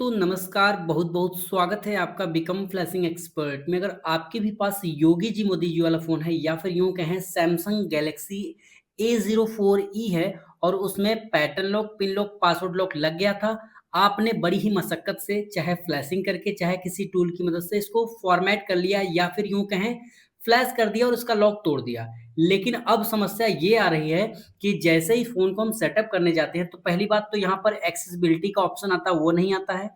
तो नमस्कार, बहुत बहुत स्वागत है आपका बिकम फ्लैशिंग एक्सपर्ट में। अगर आपके भी पास योगी जी मोदी जी वाला फ़ोन है या फिर यूँ कहें सैमसंग गैलेक्सी A04e है और उसमें pattern lock, pin lock, password lock लग गया था। आपने बड़ी ही मशक्कत से चाहे फ्लैशिंग करके चाहे किसी टूल की मदद से इसको फॉर्मेट कर लिया या फिर यूँ कहें फ्लैश कर दिया और उसका लॉक तोड़ दिया। लेकिन अब समस्या ये आ रही है कि जैसे ही फ़ोन को हम सेटअप करने जाते हैं, तो पहली बात तो यहाँ पर एक्सेसिबिलिटी का ऑप्शन आता है, वो नहीं आता है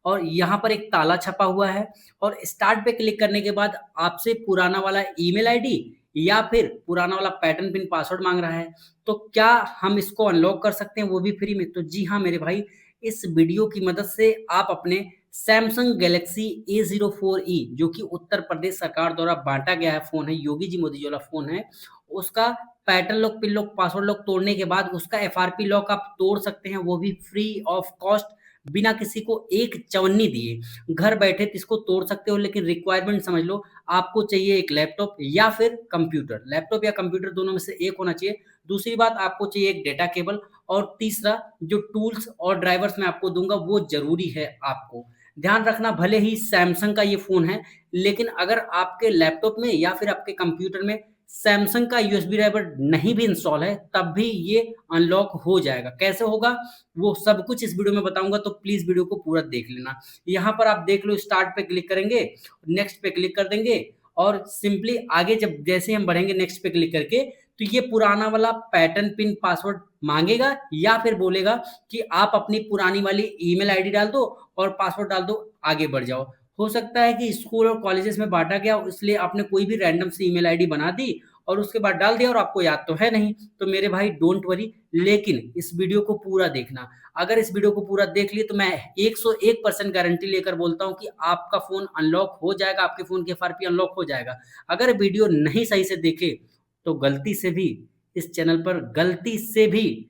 और यहाँ पर एक ताला छपा हुआ है और स्टार्ट पे क्लिक करने के बाद आपसे पुराना वाला ईमेल आईडी या फिर पुराना वाला पैटर्न पिन पासवर्ड माँग रहा है। तो क्या हम इसको अनलॉक कर सकते हैं, वो भी फ्री में? तो जी हाँ, मेरे भाई, इस वीडियो की मदद से आप अपने सैमसंग गैलेक्सी A04e जो कि उत्तर प्रदेश सरकार द्वारा बाँटा गया है फ़ोन है, योगी जी मोदी जी वाला फ़ोन है, उसका pattern lock, pin lock, password lock तोड़ने के बाद उसका एफआरपी लॉक आप तोड़ सकते हैं, वो भी फ्री ऑफ कॉस्ट, बिना किसी को एक चवन्नी दिए। घर बैठे इसको तोड़ सकते हो, लेकिन रिक्वायरमेंट समझ लो, आपको चाहिए एक लैपटॉप या फिर कंप्यूटर। लैपटॉप या कंप्यूटर दोनों में से एक होना चाहिए। दूसरी बात, आपको चाहिए एक डेटा केबल और तीसरा जो टूल्स और ड्राइवर्स मैं आपको दूँगा वो ज़रूरी है आपको। ध्यान रखना, भले ही सैमसंग का ये फ़ोन है, लेकिन अगर आपके लैपटॉप में या फिर आपके कंप्यूटर में सैमसंग का यूएसबी ड्राइवर नहीं भी इंस्टॉल है, तब भी ये अनलॉक हो जाएगा। कैसे होगा, वो सब कुछ इस वीडियो में बताऊँगा, तो प्लीज़ वीडियो को पूरा देख लेना। यहाँ पर आप देख लो, स्टार्ट पे क्लिक करेंगे, नेक्स्ट पे क्लिक कर देंगे और सिंपली आगे जब जैसे हम बढ़ेंगे नेक्स्ट पे क्लिक करके, तो ये पुराना वाला पैटर्न पिन पासवर्ड माँगेगा या फिर बोलेगा कि आप अपनी पुरानी वाली ईमेल आईडी डाल दो और पासवर्ड डाल दो, आगे बढ़ जाओ। हो सकता है कि स्कूल और कॉलेजेस में बाँटा गया हो, इसलिए आपने कोई भी रैंडम सी ईमेल आईडी बना दी और उसके बाद डाल दिया और आपको याद तो है नहीं। तो मेरे भाई डोंट वरी, लेकिन इस वीडियो को पूरा देखना। अगर इस वीडियो को पूरा देख लिए तो मैं 101% गारंटी लेकर बोलता हूँ कि आपका फ़ोन अनलॉक हो जाएगा, आपके फ़ोन की एफआरपी अनलॉक हो जाएगा। अगर वीडियो नहीं सही से देखे, तो गलती से भी इस चैनल पर गलती से भी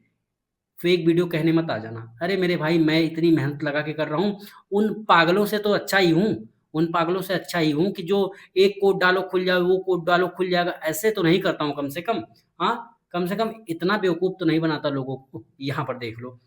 फेक वीडियो कहने मत आ जाना। अरे मेरे भाई, मैं इतनी मेहनत लगा के कर रहा हूँ, उन पागलों से तो अच्छा ही हूँ, उन पागलों से अच्छा ही हूँ कि जो एक कोड डालो खुल जाए, वो कोड डालो खुल जाएगा, ऐसे तो नहीं करता हूँ कम से कम। हाँ, कम से कम इतना बेवकूफ़ तो नहीं बनाता लोगों को। यहाँ पर देख लो,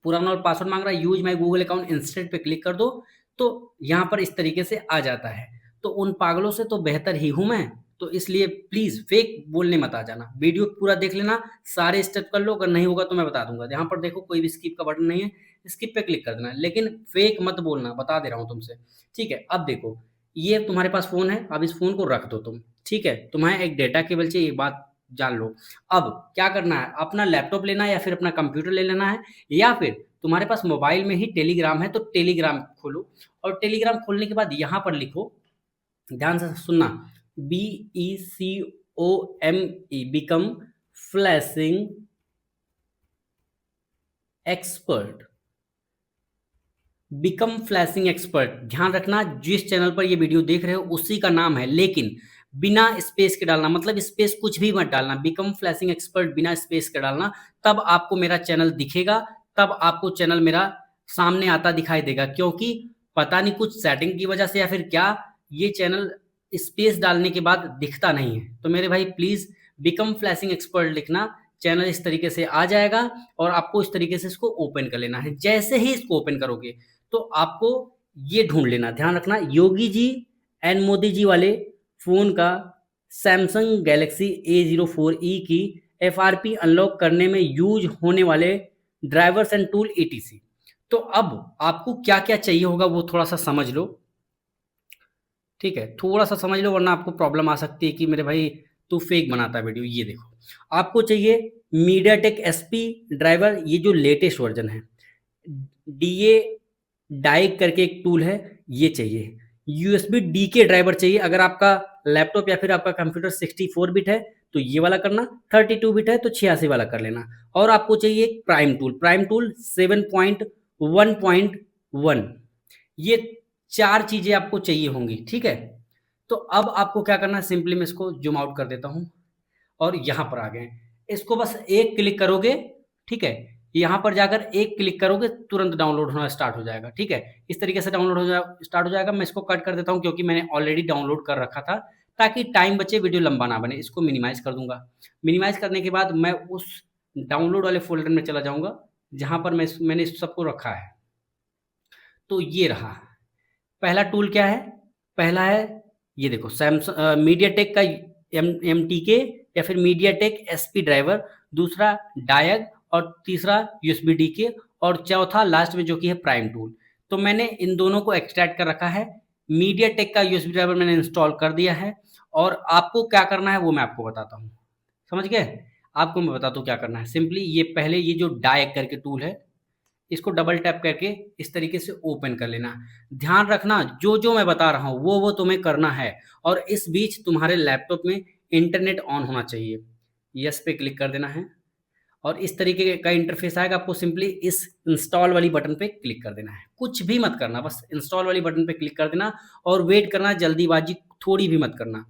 पुराना और पासवर्ड माँग रहा है, use my Google account instant पे क्लिक कर दो, तो यहाँ पर इस तरीके से आ जाता है। तो उन पागलों से तो बेहतर ही हूँ मैं, तो इसलिए प्लीज़ फेक बोलने मत आ जाना। वीडियो पूरा देख लेना, सारे स्टेप कर लो, अगर नहीं होगा तो मैं बता दूँगा। यहाँ पर देखो, कोई भी स्किप का बटन नहीं है, स्किप पे क्लिक कर देना, लेकिन फेक मत बोलना, बता दे रहा हूँ तुमसे। ठीक है, अब देखो, ये तुम्हारे पास फ़ोन है, अब इस फ़ोन को रख दो तुम, ठीक है? तुम्हें एक डेटा केबल चाहिए, ये बात जान लो। अब क्या करना है, अपना लैपटॉप लेना है या फिर अपना कंप्यूटर ले लेना है या फिर तुम्हारे पास मोबाइल में ही टेलीग्राम है, तो टेलीग्राम खोलो और टेलीग्राम खोलने के बाद यहाँ पर लिखो, ध्यान से सुनना, BECOME, become flashing expert. Become flashing expert, ध्यान रखना, जिस चैनल पर ये वीडियो देख रहे हो उसी का नाम है, लेकिन बिना स्पेस के डालना, मतलब स्पेस कुछ भी मत डालना। बिकम फ्लैशिंग एक्सपर्ट बिना स्पेस के डालना, तब आपको मेरा चैनल दिखेगा, तब आपको चैनल मेरा सामने आता दिखाई देगा। क्योंकि पता नहीं कुछ सेटिंग की वजह से या फिर क्या, ये चैनल स्पेस डालने के बाद दिखता नहीं है। तो मेरे भाई प्लीज़ बिकम फ्लैशिंग एक्सपर्ट लिखना, चैनल इस तरीके से आ जाएगा और आपको इस तरीके से इसको ओपन कर लेना है। जैसे ही इसको ओपन करोगे, तो आपको ये ढूँढ लेना, ध्यान रखना, योगी जी एंड मोदी जी वाले फ़ोन का सैमसंग गैलेक्सी A04e की एफआरपी अनलॉक करने में यूज़ होने वाले ड्राइवर्स एंड टूल ईटीसी। तो अब आपको क्या-क्या चाहिए होगा वो थोड़ा-सा समझ लो, ठीक है? थोड़ा-सा समझ लो, वरना आपको प्रॉब्लम आ सकती है कि मेरे भाई तू फेक बनाता है वीडियो। ये देखो, आपको चाहिए मीडियाटेक एसपी ड्राइवर, ये जो लेटेस्ट वर्ज़न है। डीए डाइक करके एक टूल है, ये चाहिए। यूएसबी डी के ड्राइवर चाहिए, अगर आपका लैपटॉप या फिर आपका कंप्यूटर 64 बिट है तो ये वाला करना, 32 बिट है तो 86 वाला कर लेना। और आपको चाहिए प्राइम टूल 7.1.1, ये 4 चीज़ें आपको चाहिए होंगी, ठीक है? तो अब आपको क्या करना है, सिंपली मैं इसको ज़ूम आउट कर देता हूँ और यहाँ पर आ गए। इसको बस एक क्लिक करोगे, ठीक है? यहाँ पर जाकर एक क्लिक करोगे, तुरंत डाउनलोड होना स्टार्ट हो जाएगा, ठीक है? इस तरीके से डाउनलोड स्टार्ट हो जाएगा। मैं इसको कट कर देता हूँ क्योंकि मैंने ऑलरेडी डाउनलोड कर रखा था, ताकि टाइम बचे, वीडियो लंबा ना बने। इसको मिनिमाइज़ कर दूँगा। मिनिमाइज़ करने के बाद मैं उस डाउनलोड वाले फ़ोल्डर में चला जाऊँगा, जहाँ पर मैंने इस सबको रखा है। तो ये रहा। पहला टूल क्या है? पहला है ये देखो सैमसंग मीडियाटेक का एम टी के या फिर मीडियाटेक एसपी ड्राइवर, दूसरा डायग और तीसरा यूएसबी डी के और चौथा लास्ट में जो कि है प्राइम टूल। तो मैंने इन दोनों को एक्सट्रैक्ट कर रखा है। मीडियाटेक का यूएसबी ड्राइवर मैंने इंस्टॉल कर दिया है और आपको क्या करना है वो मैं आपको बताता हूँ। समझ गए? आपको मैं बताता हूँ क्या करना है। सिंपली ये पहले ये जो डायग करके टूल है इसको डबल टैप करके इस तरीके से ओपन कर लेना। ध्यान रखना जो जो मैं बता रहा हूँ वो तुम्हें करना है और इस बीच तुम्हारे लैपटॉप में इंटरनेट ऑन होना चाहिए। यस पे क्लिक कर देना है और इस तरीके का इंटरफेस आएगा। आपको सिंपली इस इंस्टॉल वाली बटन पे क्लिक कर देना है। कुछ भी मत करना, बस इंस्टॉल वाली बटन पे क्लिक कर देना और वेट करना, जल्दीबाजी थोड़ी भी मत करना।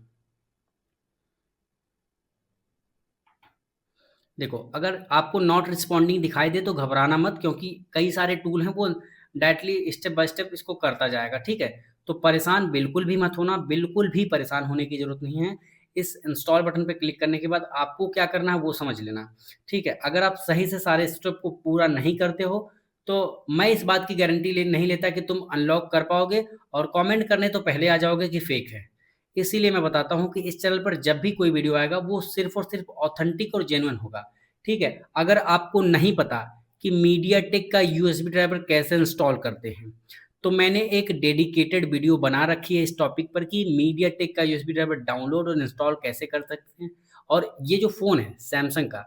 देखो अगर आपको नॉट रिस्पॉन्डिंग दिखाई दे तो घबराना मत, क्योंकि कई सारे टूल हैं वो डायरेक्टली स्टेप बाय स्टेप इसको करता जाएगा। ठीक है, तो परेशान बिल्कुल भी मत होना, बिल्कुल भी परेशान होने की जरूरत नहीं है। इस इंस्टॉल बटन पे क्लिक करने के बाद आपको क्या करना है वो समझ लेना। ठीक है, अगर आप सही से सारे स्टेप को पूरा नहीं करते हो तो मैं इस बात की गारंटी नहीं लेता कि तुम अनलॉक कर पाओगे और कमेंट करने तो पहले आ जाओगे कि फेक है। इसीलिए मैं बताता हूँ कि इस चैनल पर जब भी कोई वीडियो आएगा वो सिर्फ और सिर्फ ऑथेंटिक और जेन्युइन होगा। ठीक है, अगर आपको नहीं पता कि मीडियाटेक का यूएसबी ड्राइवर कैसे इंस्टॉल करते हैं तो मैंने एक डेडिकेटेड वीडियो बना रखी है इस टॉपिक पर कि मीडियाटेक का यूएसबी ड्राइवर डाउनलोड और इंस्टॉल कैसे कर सकते हैं। और ये जो फ़ोन है सैमसंग का,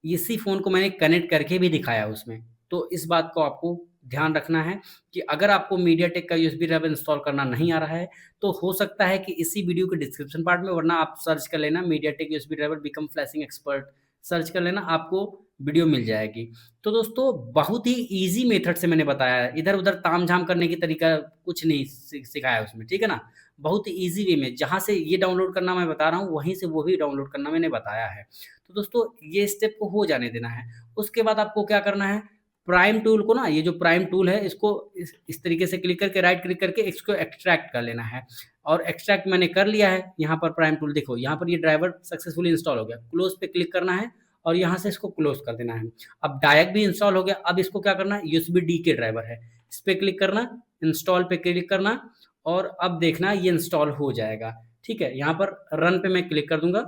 इसी फ़ोन को मैंने कनेक्ट करके भी दिखाया उसमें। तो इस बात को आपको ध्यान रखना है कि अगर आपको मीडियाटेक का यूएसबी ड्राइवर इंस्टॉल करना नहीं आ रहा है तो हो सकता है कि इसी वीडियो के डिस्क्रिप्शन पार्ट में, वरना आप सर्च कर लेना MediaTek USB driver become flashing expert, search कर लेना, आपको वीडियो मिल जाएगी। तो दोस्तों बहुत ही ईजी मेथड से मैंने बताया है, इधर उधर ताम झाम करने की तरीका कुछ नहीं सिखाया उसमें। ठीक है ना, बहुत ही ईजी वे में जहाँ से ये डाउनलोड करना मैं बता रहा हूँ वहीं से वो भी डाउनलोड करना मैंने बताया है। तो दोस्तों ये स्टेप को हो जाने देना है। उसके बाद आपको क्या करना है, प्राइम टूल को ना, ये जो प्राइम टूल है इसको इस तरीके से क्लिक करके राइट क्लिक करके इसको एक्सट्रैक्ट कर लेना है। और एक्सट्रैक्ट मैंने कर लिया है। यहाँ पर प्राइम टूल देखो, यहाँ पर ये ड्राइवर सक्सेसफुली इंस्टॉल हो गया। क्लोज पे क्लिक करना है और यहाँ से इसको क्लोज कर देना है। अब डायरेक्ट भी इंस्टॉल हो गया। अब इसको क्या करना है, यूएसबी डी के ड्राइवर है, इस पे क्लिक करना, इंस्टॉल पे क्लिक करना और अब देखना ये इंस्टॉल हो जाएगा। ठीक है, यहाँ पर रन पे मैं क्लिक कर दूंगा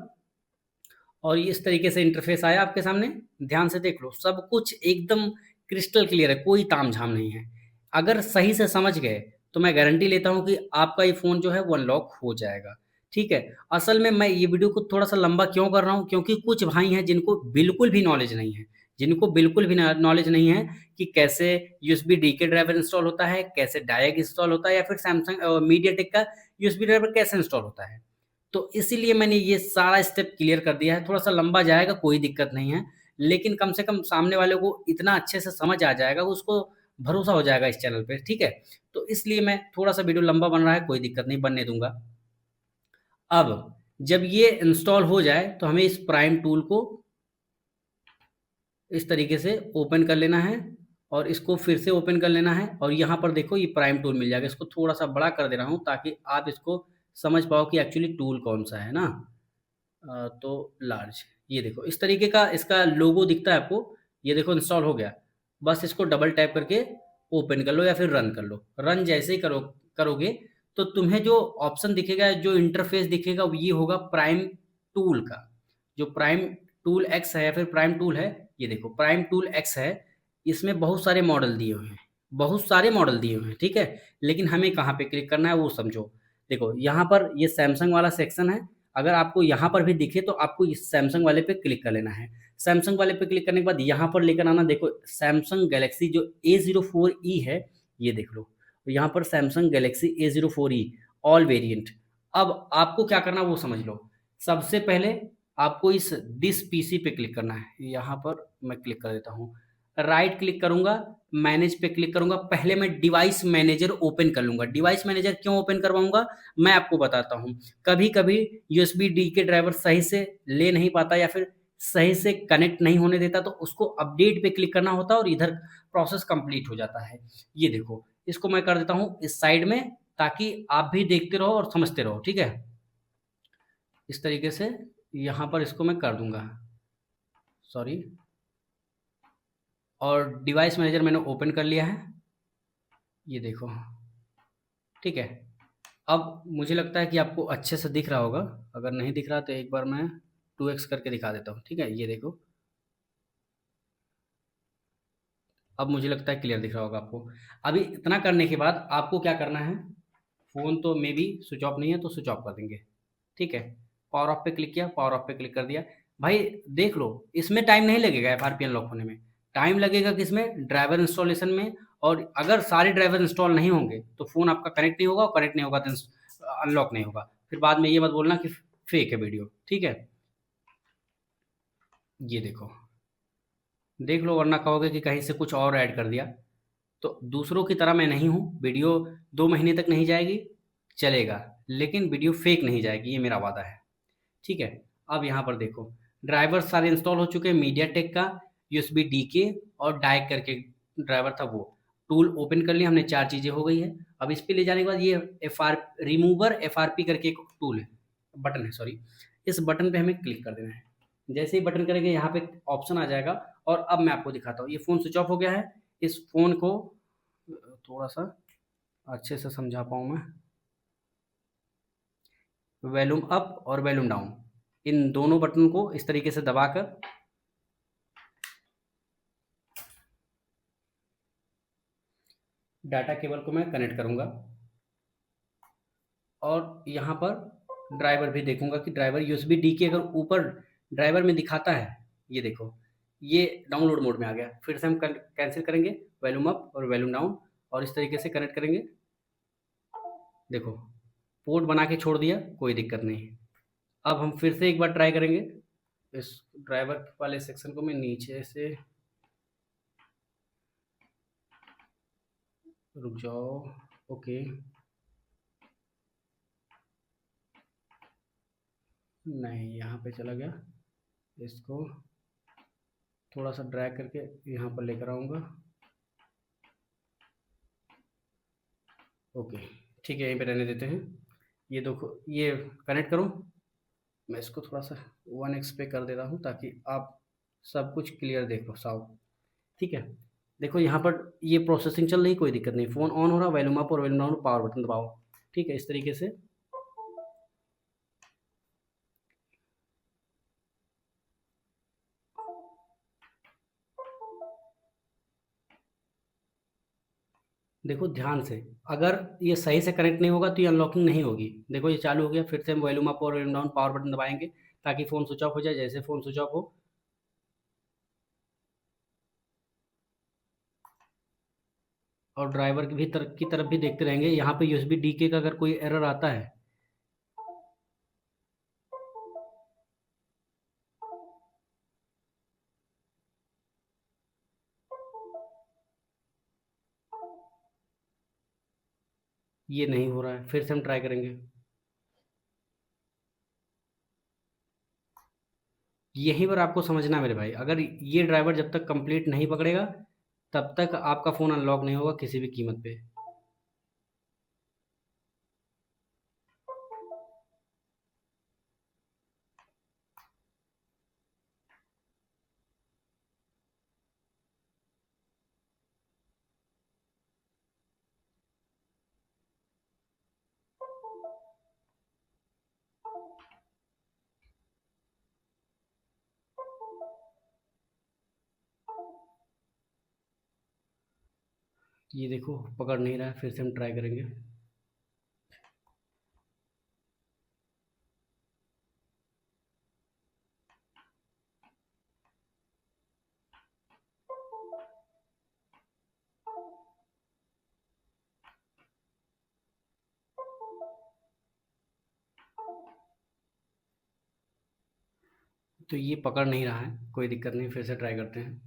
और ये इस तरीके से इंटरफेस आया आपके सामने। ध्यान से देख लो, सब कुछ एकदम क्रिस्टल क्लियर है, कोई तामझाम नहीं है। अगर सही से समझ गए तो मैं गारंटी लेता हूँ कि आपका ये फ़ोन जो है वो अनलॉक हो जाएगा। ठीक है, असल में मैं ये वीडियो को थोड़ा सा लंबा क्यों कर रहा हूँ, क्योंकि कुछ भाई हैं जिनको बिल्कुल भी नॉलेज नहीं है, जिनको बिल्कुल भी नॉलेज नहीं है कि कैसे यूएसबी डी के ड्राइवर इंस्टॉल होता है, कैसे डायरेक्ट इंस्टॉल होता है, या फिर सैमसंग मीडियाटेक का यूएसबी ड्राइवर कैसे इंस्टॉल होता है। तो इसीलिए मैंने ये सारा स्टेप क्लियर कर दिया है। थोड़ा-सा लंबा जाएगा, कोई दिक्कत नहीं है, लेकिन कम से कम सामने वाले को इतना अच्छे से समझ आ जाएगा, उसको भरोसा हो जाएगा इस चैनल पे, ठीक है? तो इसलिए मैं थोड़ा-सा वीडियो लंबा बन रहा है, कोई दिक्कत नहीं, बनने दूँगा। अब जब ये इंस्टॉल हो जाए, तो हमें इस प्राइम टूल को इस तरीके से ओपन कर लेना है और इसको फिर से ओपन कर लेना है और यहाँ पर देखो ये प्राइम टूल मिल जाएगा। इसको थोड़ा-सा बड़ा कर दे रहा हूँ ताकि आप इसको समझ पाओ कि एक्चुअली टूल कौन-सा है ना। तो लार्ज, ये देखो इस तरीके का इसका लोगो दिखता है आपको। ये देखो इंस्टॉल हो गया। बस इसको डबल टैप करके ओपन कर लो या फिर रन कर लो। रन जैसे ही करोगे तो तुम्हें जो ऑप्शन दिखेगा, जो इंटरफेस दिखेगा वो ये होगा प्राइम टूल का। जो प्राइम टूल एक्स है या फिर प्राइम टूल है, ये देखो प्राइम टूल एक्स है। इसमें बहुत सारे मॉडल दिए हुए हैं, बहुत सारे मॉडल दिए हुए हैं, ठीक है? लेकिन हमें कहाँ पे क्लिक करना है वो समझो। देखो यहाँ पर ये सैमसंग वाला सेक्शन है। अगर आपको यहाँ पर भी दिखे तो आपको इस सैमसंग वाले पे क्लिक कर लेना है। सैमसंग वाले पे क्लिक करने के बाद यहाँ पर लेकर आना, देखो सैमसंग गैलेक्सी जो A04e है, ये देख लो। तो यहाँ पर Samsung Galaxy A04e all variant. अब आपको क्या करना है वो समझ लो। सबसे पहले आपको इस दिस पीसी पे क्लिक करना है। यहाँ पर मैं क्लिक कर देता हूँ, राइट क्लिक करूँगा, मैनेज पे क्लिक करूँगा। पहले मैं डिवाइस मैनेजर ओपन कर लूँगा। डिवाइस मैनेजर क्यों ओपन करवाऊँगा मैं आपको बताता हूँ। कभी-कभी यूएसबी डी के ड्राइवर सही से ले नहीं पाता या फिर सही से कनेक्ट नहीं होने देता, तो उसको अपडेट पे क्लिक करना होता है और इधर प्रोसेस कंप्लीट हो जाता है। ये देखो, इसको मैं कर देता हूँ इस साइड में ताकि आप भी देखते रहो और समझते रहो, ठीक है? इस तरीके से यहाँ पर इसको मैं कर दूँगा। सॉरी, और डिवाइस मैनेजर मैंने ओपन कर लिया है। ये देखो, ठीक है। अब मुझे लगता है कि आपको अच्छे से दिख रहा होगा। अगर नहीं दिख रहा तो एक बार मैं 2x करके दिखा देता हूँ, ठीक है? ये देखो, अब मुझे लगता है क्लियर दिख रहा होगा आपको। अभी इतना करने के बाद आपको क्या करना है, फ़ोन तो मे बी स्विच ऑफ नहीं है तो स्विच ऑफ कर देंगे, ठीक है? पावर ऑफ पे क्लिक किया, पावर ऑफ पे क्लिक कर दिया। भाई देख लो, इसमें टाइम नहीं लगेगा एफआरपी अनलॉक होने में। टाइम लगेगा किसमें? ड्राइवर इंस्टॉलेशन में। और अगर सारे ड्राइवर इंस्टॉल नहीं होंगे तो फ़ोन आपका कनेक्ट नहीं होगा, और कनेक्ट नहीं होगा तो अनलॉक नहीं होगा। फिर बाद में ये मत बोलना कि फेक है वीडियो, ठीक है? ये देखो, देख लो, वरना कहोगे कि कहीं से कुछ और ऐड कर दिया। तो दूसरों की तरह मैं नहीं हूँ, वीडियो 2 महीने तक नहीं जाएगी, चलेगा, लेकिन वीडियो फेक नहीं जाएगी, ये मेरा वादा है, ठीक है? अब यहाँ पर देखो, ड्राइवर सारे इंस्टॉल हो चुके हैं, मीडियाटेक का, यूएसबी डीके और डायक करके ड्राइवर था वो। टूल ओपन कर लिया हमने, 4 चीज़ें हो गई है। अब इस पे ले जाने के बाद ये एफआर रिमूवर एफआरपी करके एक टूल है, बटन है सॉरी, इस बटन पे हमें क्लिक कर देना है। जैसे ही बटन करेंगे यहाँ पे ऑप्शन आ जाएगा। और अब मैं आपको दिखाता हूँ, ये फ़ोन स्विच ऑफ हो गया है। इस फ़ोन को थोड़ा-सा अच्छे से समझा पाऊँ मैं। वॉल्यूम अप और वॉल्यूम डाउन, इन दोनों बटन को इस तरीके से दबाकर डाटा केबल को मैं कनेक्ट करूँगा। और यहाँ पर ड्राइवर भी देखूँगा कि ड्राइवर यूएसबी डी की अगर ऊपर ड्राइवर में दिखाता है, ये देखो, ये डाउनलोड मोड में आ गया। फिर से हम कैंसिल करेंगे, वॉल्यूम अप और वॉल्यूम डाउन, और इस तरीके से कनेक्ट करेंगे। देखो, पोर्ट बना के छोड़ दिया, कोई दिक्कत नहीं। अब हम फिर से एक बार ट्राई करेंगे। इस ड्राइवर वाले सेक्शन को मैं नीचे से, रुक जाओ, ओके, नहीं यहाँ पे चला गया। इसको थोड़ा सा ड्रैग करके यहाँ पर लेकर आऊँगा। ओके, ठीक है, यहीं पे रहने देते हैं। ये देखो, ये कनेक्ट करो। मैं इसको थोड़ा सा 1x पे कर दे रहा हूँ ताकि आप सब कुछ क्लियर देखो साफ, ठीक है? देखो यहाँ पर ये प्रोसेसिंग चल रही, कोई दिक्कत नहीं, फ़ोन ऑन हो रहा, वॉल्यूम अप और वॉल्यूम डाउन, पावर बटन दबाओ, ठीक है? इस तरीके से। देखो ध्यान से, अगर ये सही से कनेक्ट नहीं होगा तो ये अनलॉकिंग नहीं होगी। देखो ये चालू हो गया, फिर से हम वॉल्यूम अप और वॉल्यूम डाउन पावर बटन दबाएंगे ताकि फ़ोन स्विच ऑफ हो जाए। जैसे फ़ोन स्विच ऑफ हो, और ड्राइवर की तरफ भी देखते रहेंगे। यहाँ पे यूएसबी डीके का अगर कोई एरर आता है, ये नहीं हो रहा है, फिर से हम ट्राई करेंगे। यहीं पर आपको समझना है मेरे भाई, अगर ये ड्राइवर जब तक कंप्लीट नहीं पकड़ेगा तब तक आपका फ़ोन अनलॉक नहीं होगा किसी भी कीमत पे। ये देखो पकड़ नहीं रहा है, फिर से हम ट्राई करेंगे। तो ये पकड़ नहीं रहा है, कोई दिक्कत नहीं, फिर से ट्राई करते हैं।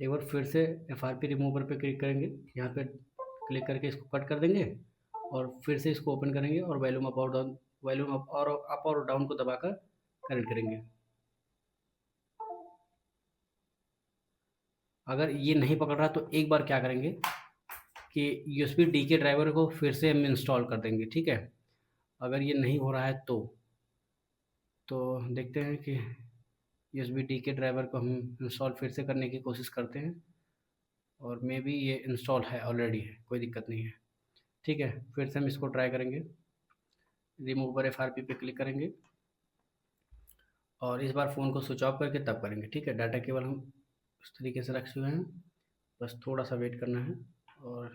एक बार फिर से एफ आर पी रिमूवर पे क्लिक करेंगे, यहाँ पे क्लिक करके इसको कट कर देंगे, और फिर से इसको ओपन करेंगे और वॉल्यूम अप और डाउन, वॉल्यूम अप और डाउन को दबाकर कनेक्ट करेंगे। अगर ये नहीं पकड़ रहा तो एक बार क्या करेंगे कि यूएसबी डी के ड्राइवर को फिर से हम इंस्टॉल कर देंगे, ठीक है। अगर ये नहीं हो रहा है तो देखते हैं कि यूएसबी डी के ड्राइवर को हम इंस्टॉल फिर से करने की कोशिश करते हैं, और मे बी ये इंस्टॉल है, ऑलरेडी है, कोई दिक्कत नहीं है, ठीक है। फिर से हम इसको ट्राई करेंगे, रिमूवर एफआरपी पे क्लिक करेंगे और इस बार फ़ोन को स्विच ऑफ करके तब करेंगे, ठीक है। डाटा केबल हम इस तरीके से रखे हुए हैं, बस थोड़ा सा वेट करना है। और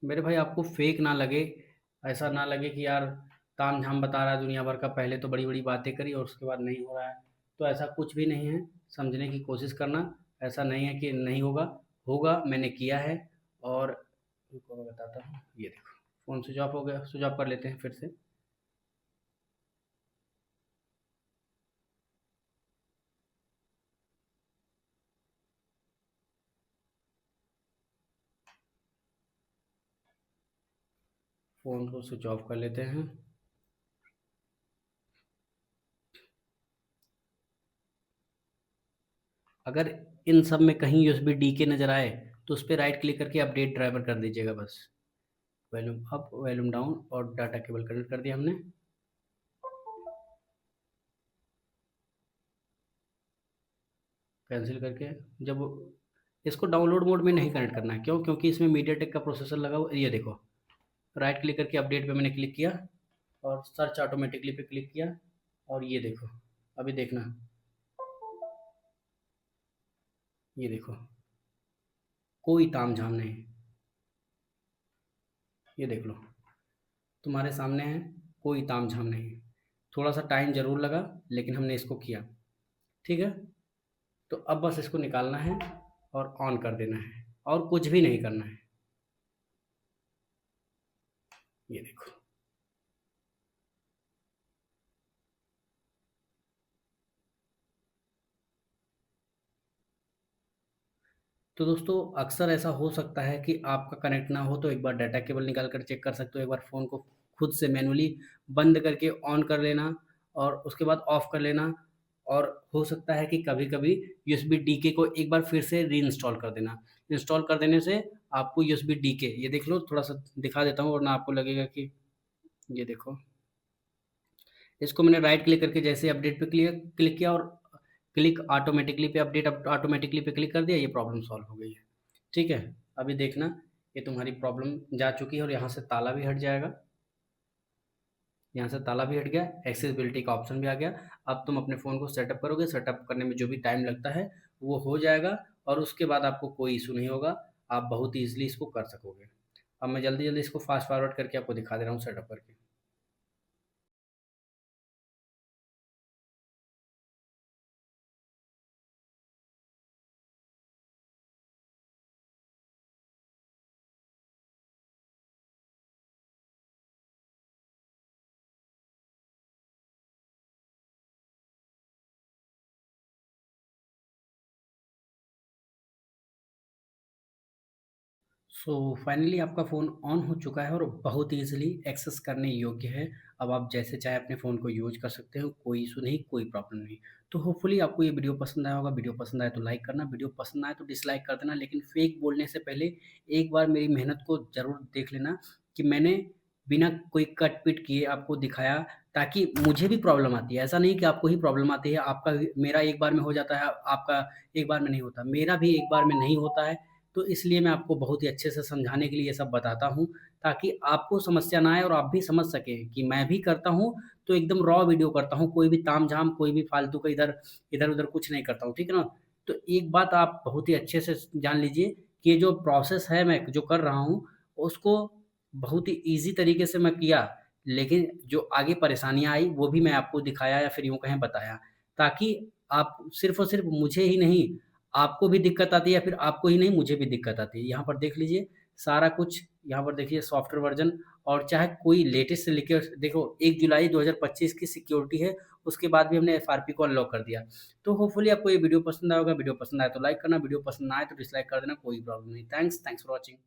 मेरे भाई आपको फेक ना लगे, ऐसा ना लगे कि यार ताम झाम बता रहा है दुनिया भर का, पहले तो बड़ी बड़ी बातें करी और उसके बाद नहीं हो रहा है। तो ऐसा कुछ भी नहीं है, समझने की कोशिश करना। ऐसा नहीं है कि नहीं होगा, होगा, मैंने किया है। और रुको मैं बताता हूँ, ये देखो फ़ोन स्विच ऑफ हो गया। स्विच ऑफ कर लेते हैं फिर से। फ़ोन को स्विच ऑफ कर लेते हैं। अगर इन सब में कहीं यूएसबी डी के नज़र आए तो उस पर राइट क्लिक करके अपडेट ड्राइवर कर दीजिएगा बस। वॉल्यूम अप, वॉल्यूम डाउन, और डाटा केबल कनेक्ट कर दिया हमने। कैंसिल करके जब इसको डाउनलोड मोड में नहीं कनेक्ट करना है, क्यों? क्योंकि इसमें मीडियाटेक का प्रोसेसर लगा हुआ। ये देखो, राइट क्लिक करके अपडेट पे मैंने क्लिक किया और सर्च ऑटोमेटिकली पे क्लिक किया, और ये देखो, अभी देखना, ये देखो, कोई ताम झाम नहीं। ये देख लो, तुम्हारे सामने है, कोई ताम झाम नहीं। थोड़ा सा टाइम ज़रूर लगा, लेकिन हमने इसको किया, ठीक है। तो अब बस इसको निकालना है और ऑन कर देना है, और कुछ भी नहीं करना है। ये देखो, तो दोस्तों अक्सर ऐसा हो सकता है कि आपका कनेक्ट ना हो, तो एक बार डाटा केबल निकाल कर चेक कर सकते हो। एक बार फ़ोन को खुद से मैनुअली बंद करके ऑन कर लेना, और उसके बाद ऑफ़ कर लेना। और हो सकता है कि कभी-कभी यूएसबी डीके को एक बार फिर से रीइंस्टॉल कर देना। इंस्टॉल कर देने से आपको यूएसबी डीके, ये देख लो, थोड़ा-सा दिखा देता हूँ वरना आपको लगेगा कि ये देखो, इसको मैंने राइट क्लिक करके जैसे अपडेट पे क्लिक क्लिक किया और क्लिक ऑटोमेटिकली पे अपडेट ऑटोमेटिकली पे क्लिक कर दिया, ये प्रॉब्लम सॉल्व हो गई है, ठीक है। अभी देखना, ये तुम्हारी प्रॉब्लम जा चुकी है और यहाँ से ताला भी हट जाएगा। यहाँ से ताला भी हट गया, एक्सेसिबिलिटी का ऑप्शन भी आ गया। अब तुम अपने फ़ोन को सेटअप करोगे, सेटअप करने में जो भी टाइम लगता है वो हो जाएगा, और उसके बाद आपको कोई इशू नहीं होगा, आप बहुत ईजिली इसको कर सकोगे। अब मैं जल्दी जल्दी इसको फास्ट फॉरवर्ड करके आपको दिखा दे रहा हूँ सेटअप करके। सो फाइनली आपका फ़ोन ऑन हो चुका है और बहुत ईज़िली एक्सेस करने योग्य है। अब आप जैसे चाहे अपने फ़ोन को यूज़ कर सकते हो, कोई इश्यू नहीं, कोई प्रॉब्लम नहीं। तो होपफुली आपको ये वीडियो पसंद आया होगा। वीडियो पसंद आए तो लाइक करना, वीडियो पसंद ना आए तो डिसलाइक कर देना। लेकिन फेक बोलने से पहले एक बार मेरी मेहनत को ज़रूर देख लेना कि मैंने बिना कोई कट-पिट किए आपको दिखाया, ताकि मुझे भी प्रॉब्लम आती है। ऐसा नहीं कि आपको ही प्रॉब्लम आती है, आपका भी, मेरा एक बार में हो जाता है, आपका एक बार में नहीं होता। मेरा भी एक बार में नहीं होता है। तो इसलिए मैं आपको बहुत ही अच्छे से समझाने के लिए ये सब बताता हूँ, ताकि आपको समस्या ना आए और आप भी समझ सकें कि मैं भी करता हूँ, तो एकदम रॉ वीडियो करता हूँ, कोई भी तामझाम, कोई भी फालतू का इधर-उधर कुछ नहीं करता हूँ, ठीक है ना? तो एक बात आप बहुत ही अच्छे से जान लीजिए कि ये जो प्रोसेस है मैं जो कर रहा हूँ, उसको बहुत ही ईज़ी तरीके से मैं किया, लेकिन जो आगे परेशानियाँ आई, वो भी मैं आपको दिखाया या फिर यूँ कहें बताया, ताकि आप सिर्फ़ और सिर्फ़ मुझे ही नहीं, आपको भी दिक्कत आती है, या फिर आपको ही नहीं, मुझे भी दिक्कत आती है। यहाँ पर देख लीजिए सारा कुछ, यहाँ पर देखिए सॉफ्टवेयर वर्ज़न, और चाहे कोई लेटेस्ट से लेके देखो 1 जुलाई 2025 की सिक्योरिटी है, उसके बाद भी हमने एफआरपी को अनलॉक कर दिया। तो होपफुली आपको ये वीडियो पसंद आया होगा। वीडियो पसंद आए तो लाइक करना, वीडियो पसंद ना आए तो डिसलाइक कर देना, कोई प्रॉब्लम नहीं। Thanks for watching.